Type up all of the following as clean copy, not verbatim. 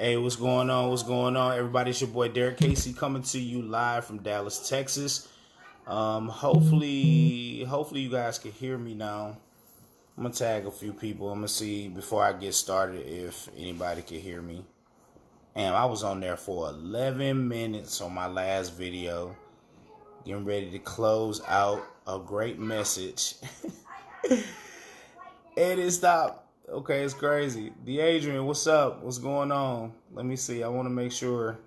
Hey, what's going on? What's going on, everybody? It's your boy Derrick Casey coming to you live from Dallas, Texas. Hopefully you guys can hear me now. I'm gonna tag a few people. I'm gonna see before I get started if anybody can hear me. And I was on there for 11 minutes on my last video, getting ready to close out a great message, and it stopped. Okay, it's crazy. Adrian, what's up? What's going on? Let me see. I want to make sure.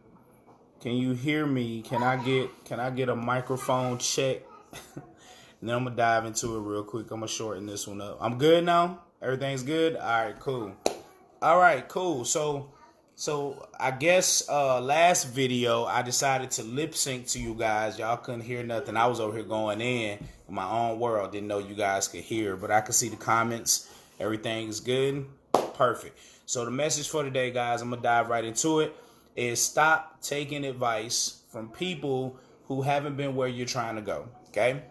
Can you hear me? Can I get a microphone check? And then I'm gonna dive into it real quick. I'm gonna shorten this one up. I'm good now. Everything's good. All right, cool. All right, cool. So I guess last video I decided to lip sync to you guys. Y'all couldn't hear nothing. I was over here going in my own world. Didn't know you guys could hear, but I could see the comments. Everything is good. Perfect. So the message for today, guys, I'm going to dive right into it, is stop taking advice from people who haven't been where you're trying to go, okay?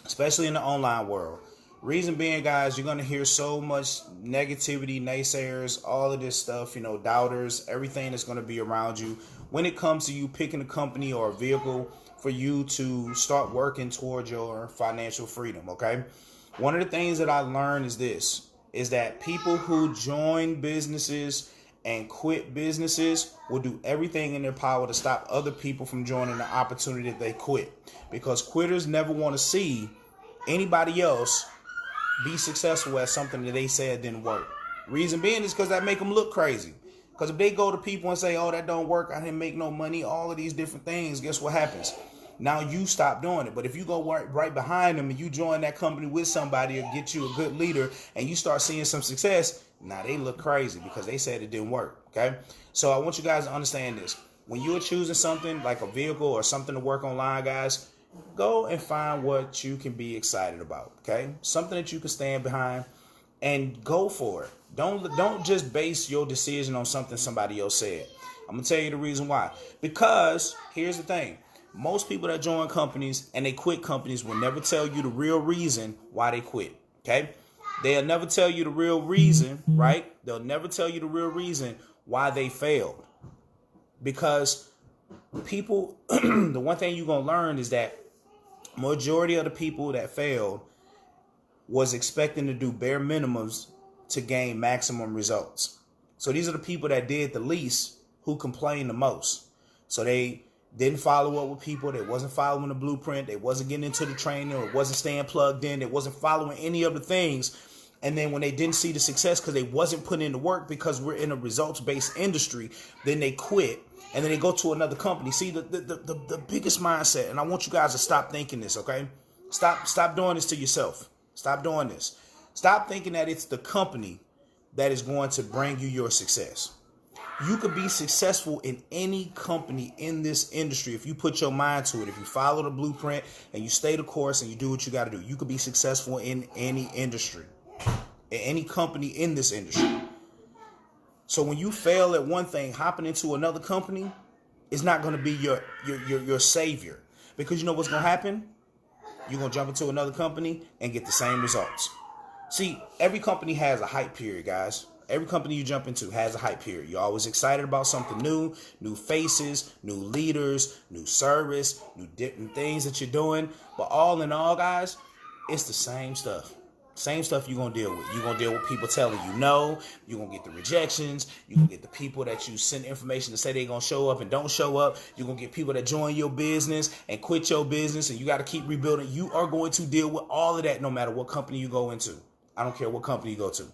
Especially in the online world. Reason being, guys, you're going to hear so much negativity, naysayers, all of this stuff, doubters, everything that's going to be around you when it comes to you picking a company or a vehicle for you to start working towards your financial freedom, okay? One of the things that I learned is that people who join businesses and quit businesses will do everything in their power to stop other people from joining the opportunity that they quit. Because quitters never want to see anybody else be successful at something that they said didn't work. Reason being is because that make them look crazy. Because if they go to people and say, oh, that don't work, I didn't make no money, all of these different things, guess what happens? Now you stop doing it. But if you go right behind them and you join that company with somebody or get you a good leader and you start seeing some success, now they look crazy because they said it didn't work, okay? So I want you guys to understand this. When you're choosing something like a vehicle or something to work online, guys, go and find what you can be excited about, okay? Something that you can stand behind and go for it. Don't just base your decision on something somebody else said. I'm going to tell you the reason why. Because here's the thing. Most people that join companies and they quit companies will never tell you the real reason why they quit, okay? They'll never tell you the real reason, right? They'll never tell you the real reason why they failed. Because people, the one thing you're going to learn is that majority of the people that failed was expecting to do bare minimums to gain maximum results. So these are the people that did the least who complained the most. So they didn't follow up with people. They wasn't following the blueprint. They wasn't getting into the training or wasn't staying plugged in. They wasn't following any of the things. And then when they didn't see the success because they wasn't putting in the work because we're in a results-based industry, then they quit. And then they go to another company. See, the biggest mindset, and I want you guys to stop thinking this, okay? Stop doing this to yourself. Stop doing this. Stop thinking that it's the company that is going to bring you your success. You could be successful in any company in this industry if you put your mind to it. If you follow the blueprint and you stay the course and you do what you got to do, you could be successful in any industry, in any company in this industry. So when you fail at one thing, hopping into another company is not going to be your savior. Because you know what's going to happen? You're going to jump into another company and get the same results. See, every company has a hype period, guys. Every company you jump into has a hype period. You're always excited about something new faces, new leaders, new service, new different things that you're doing. But all in all, guys, it's the same stuff. Same stuff you're going to deal with. You're going to deal with people telling you no. You're going to get the rejections. You're going to get the people that you send information to say they're going to show up and don't show up. You're going to get people that join your business and quit your business, and you got to keep rebuilding. You are going to deal with all of that no matter what company you go into. I don't care what company you go to.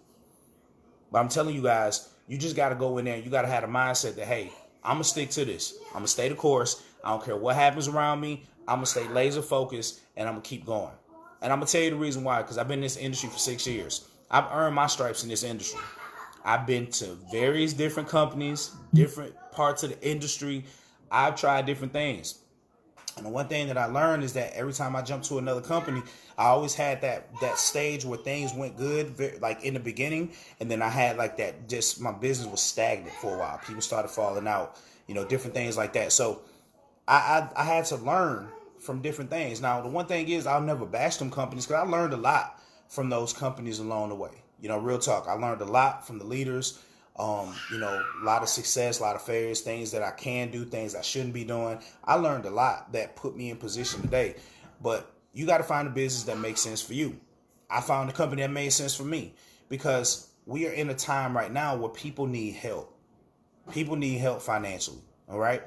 But I'm telling you guys, you just got to go in there. You got to have a mindset that, hey, I'm going to stick to this. I'm going to stay the course. I don't care what happens around me. I'm going to stay laser focused, and I'm going to keep going. And I'm going to tell you the reason why, because I've been in this industry for 6 years. I've earned my stripes in this industry. I've been to various different companies, different parts of the industry. I've tried different things. And the one thing that I learned is that every time I jumped to another company, I always had that stage where things went good, like in the beginning. And then I had like that, just my business was stagnant for a while. People started falling out, different things like that. So I had to learn from different things. Now, the one thing is I'll never bash them companies because I learned a lot from those companies along the way. Real talk. I learned a lot from the leaders. A lot of success, a lot of failures, things that I can do, things I shouldn't be doing. I learned a lot that put me in position today. But you got to find a business that makes sense for you. I found a company that made sense for me because we are in a time right now where people need help. People need help financially. All right.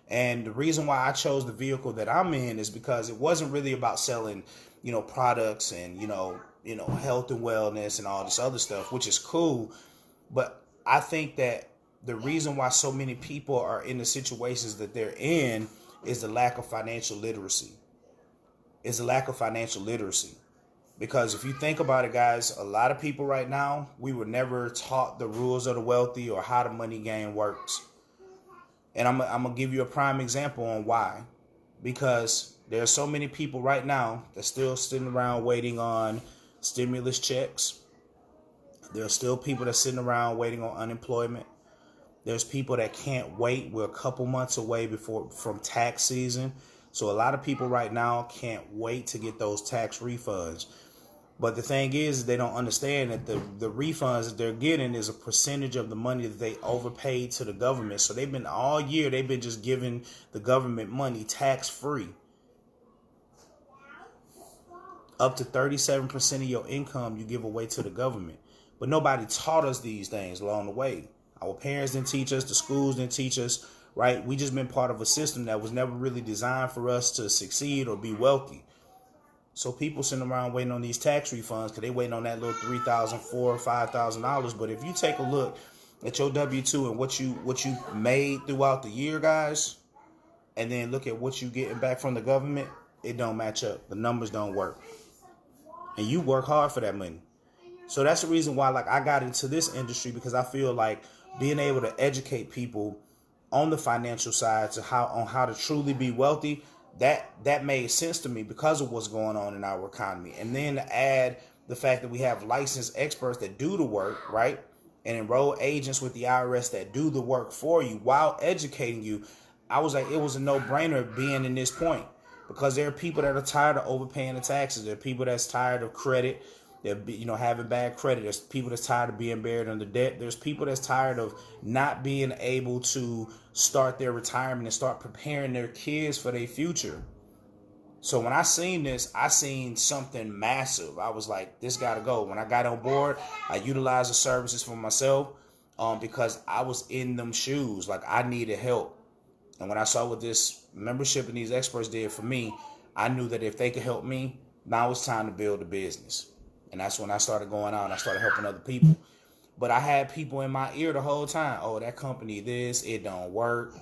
And the reason why I chose the vehicle that I'm in is because it wasn't really about selling, products and, health and wellness and all this other stuff, which is cool. But I think that the reason why so many people are in the situations that they're in is the lack of financial literacy. Because if you think about it, guys, a lot of people right now, we were never taught the rules of the wealthy or how the money game works. And I'm going to give you a prime example on why. Because there are so many people right now that still sitting around waiting on stimulus checks. There are still people that sitting around waiting on unemployment. There's people that can't wait. We're a couple months away from tax season. So a lot of people right now can't wait to get those tax refunds. But the thing is, they don't understand that the refunds that they're getting is a percentage of the money that they overpaid to the government. So they've been just giving the government money tax free. Up to 37% of your income you give away to the government. But nobody taught us these things along the way. Our parents didn't teach us. The schools didn't teach us. Right? We just been part of a system that was never really designed for us to succeed or be wealthy. So people sitting around waiting on these tax refunds because they waiting on that little $3,000, $4,000, or $5,000. But if you take a look at your W-2 and what you made throughout the year, guys, and then look at what you getting back from the government, it don't match up. The numbers don't work. And you work hard for that money. So that's the reason why, I got into this industry, because I feel like being able to educate people on the financial side on how to truly be wealthy, that made sense to me because of what's going on in our economy. And then to add the fact that we have licensed experts that do the work, right? And enroll agents with the IRS that do the work for you while educating you. I was like, it was a no-brainer being in this point, because there are people that are tired of overpaying the taxes. There are people that's tired of credit. They're, having bad credit. There's people that's tired of being buried under debt. There's people that's tired of not being able to start their retirement and start preparing their kids for their future. So when I seen this, I seen something massive. I was like, this got to go. When I got on board, I utilized the services for myself because I was in them shoes. I needed help. And when I saw what this membership and these experts did for me, I knew that if they could help me, now it's time to build a business. And that's when I started going out and I started helping other people. But I had people in my ear the whole time. Oh, that company, it don't work.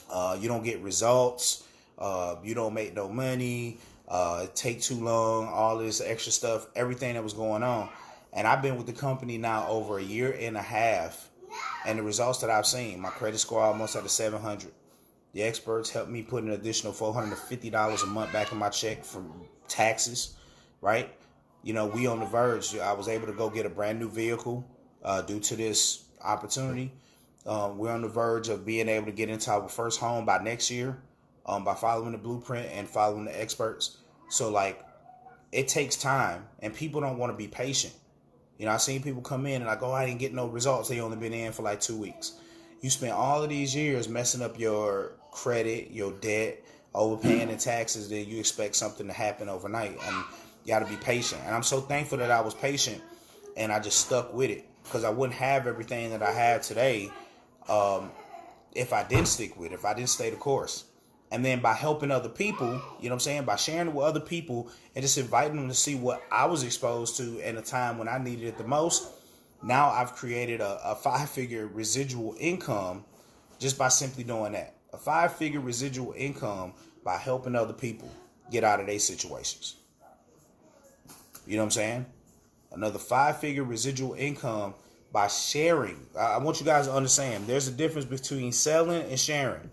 You don't get results. You don't make no money. It take too long. All this extra stuff, everything that was going on. And I've been with the company now over a year and a half. And the results that I've seen, my credit score almost at a 700. The experts helped me put an additional $450 a month back in my check from taxes, right? We on the verge. I was able to go get a brand new vehicle due to this opportunity. We're on the verge of being able to get into our first home by next year by following the blueprint and following the experts. So, it takes time, and people don't want to be patient. I've seen people come in and I didn't get no results. They only been in for 2 weeks. You spent all of these years messing up your credit, your debt, overpaying the taxes, then you expect something to happen overnight. And you got to be patient. And I'm so thankful that I was patient and I just stuck with it, because I wouldn't have everything that I have today if I didn't stick with it, if I didn't stay the course. And then by helping other people, by sharing it with other people and just inviting them to see what I was exposed to in a time when I needed it the most, now I've created a 5-figure residual income just by simply doing that. A 5-figure residual income by helping other people get out of their situations. You know what I'm saying? Another 5-figure residual income by sharing. I want you guys to understand there's a difference between selling and sharing.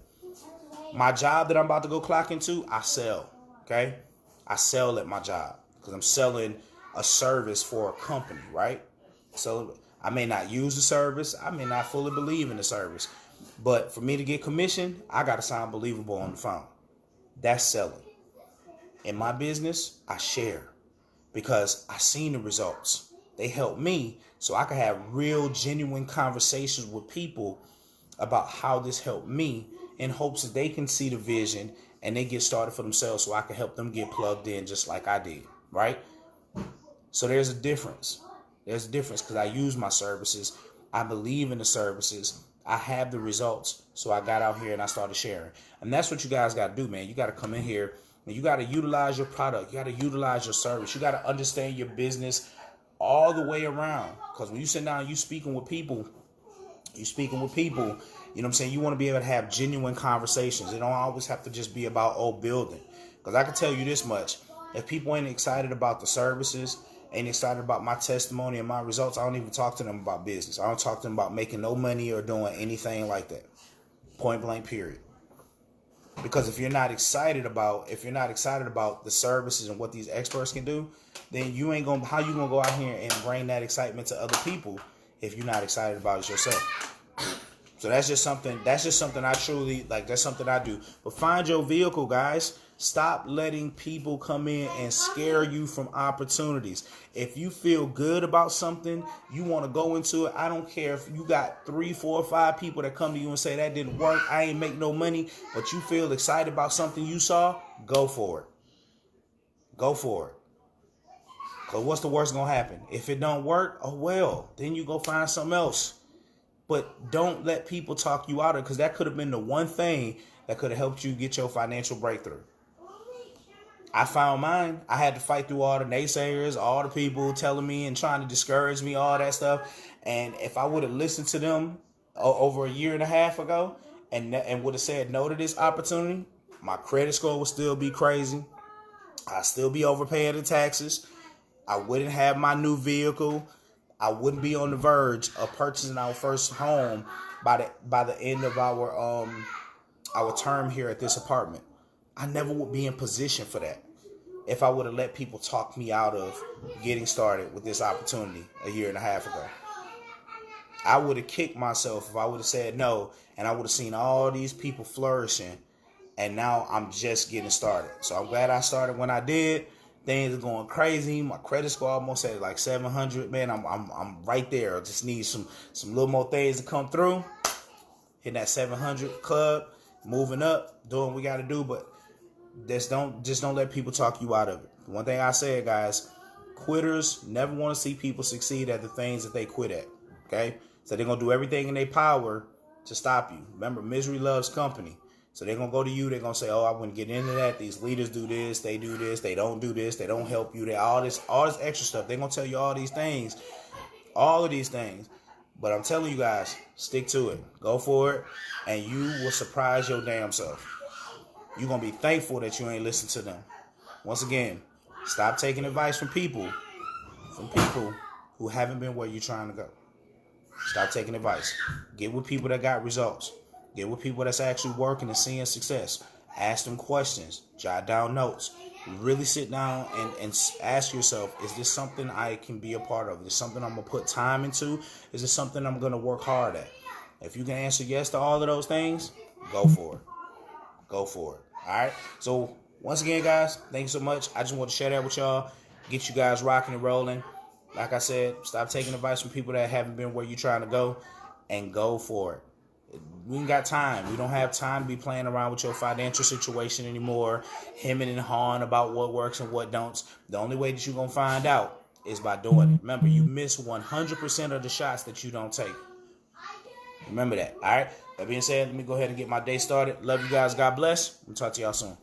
My job that I'm about to go clock into, I sell. Okay? I sell at my job because I'm selling a service for a company, right? So I may not use the service. I may not fully believe in the service. But for me to get commission, I got to sound believable on the phone. That's selling. In my business, I share because I seen the results. They help me so I can have real, genuine conversations with people about how this helped me, in hopes that they can see the vision and they get started for themselves, so I can help them get plugged in just like I did, right? So there's a difference. There's a difference because I use my services. I believe in the services. I have the results. So I got out here and I started sharing. And that's what you guys got to do, man. You got to come in here and you got to utilize your product. You got to utilize your service. You got to understand your business all the way around. Because when you sit down, you speaking with people, you know what I'm saying? You want to be able to have genuine conversations. It don't always have to just be about building. Because I can tell you this much. If people ain't excited about the services, ain't excited about my testimony and my results, I don't even talk to them about business. I don't talk to them about making no money or doing anything like that. Point blank, period. Because if you're not excited about the services and what these experts can do, then how you gonna go out here and bring that excitement to other people if you're not excited about it yourself? So that's just something I truly like. That's something I do. But find your vehicle, guys. Stop letting people come in and scare you from opportunities. If you feel good about something, you want to go into it. I don't care if you got 3, 4, 5 people that come to you and say that didn't work, I ain't make no money, but you feel excited about something you saw, go for it. Go for it. Because what's the worst going to happen? If it don't work, oh well, then you go find something else. But don't let people talk you out of it, because that could have been the one thing that could have helped you get your financial breakthrough. I found mine. I had to fight through all the naysayers, all the people telling me and trying to discourage me, all that stuff. And if I would have listened to them over a year and a half ago and would have said no to this opportunity, my credit score would still be crazy. I'd still be overpaying the taxes. I wouldn't have my new vehicle. I wouldn't be on the verge of purchasing our first home by the end of our term here at this apartment. I never would be in position for that if I would have let people talk me out of getting started with this opportunity a year and a half ago. I would have kicked myself if I would have said no, and I would have seen all these people flourishing, and now I'm just getting started. So I'm glad I started when I did. Things are going crazy. My credit score almost at like 700. Man, I'm right there. I just need some little more things to come through. Hitting that 700 club, moving up, doing what we got to do, but just don't let people talk you out of it. One thing I said, guys, quitters never want to see people succeed at the things that they quit at. Okay? So they're going to do everything in their power to stop you. Remember, misery loves company. So they're going to go to you. They're going to say, oh, I wouldn't get into that. These leaders do this. They do this. They don't do this. They don't help you. They all this extra stuff. They're going to tell you all these things. All of these things. But I'm telling you guys, stick to it. Go for it. And you will surprise your damn self. You're going to be thankful that you ain't listened to them. Once again, stop taking advice from people who haven't been where you're trying to go. Stop taking advice. Get with people that got results. Get with people that's actually working and seeing success. Ask them questions. Jot down notes. Really sit down and ask yourself, is this something I can be a part of? Is this something I'm going to put time into? Is this something I'm going to work hard at? If you can answer yes to all of those things, go for it. Go for it. All right. So once again, guys, thank you so much. I just want to share that with y'all. Get you guys rocking and rolling. Like I said, stop taking advice from people that haven't been where you're trying to go, and go for it. We ain't got time. We don't have time to be playing around with your financial situation anymore, hemming and hawing about what works and what don't. The only way that you're going to find out is by doing it. Remember, you miss 100% of the shots that you don't take. Remember that. All right. That being said, let me go ahead and get my day started. Love you guys. God bless. We'll talk to y'all soon.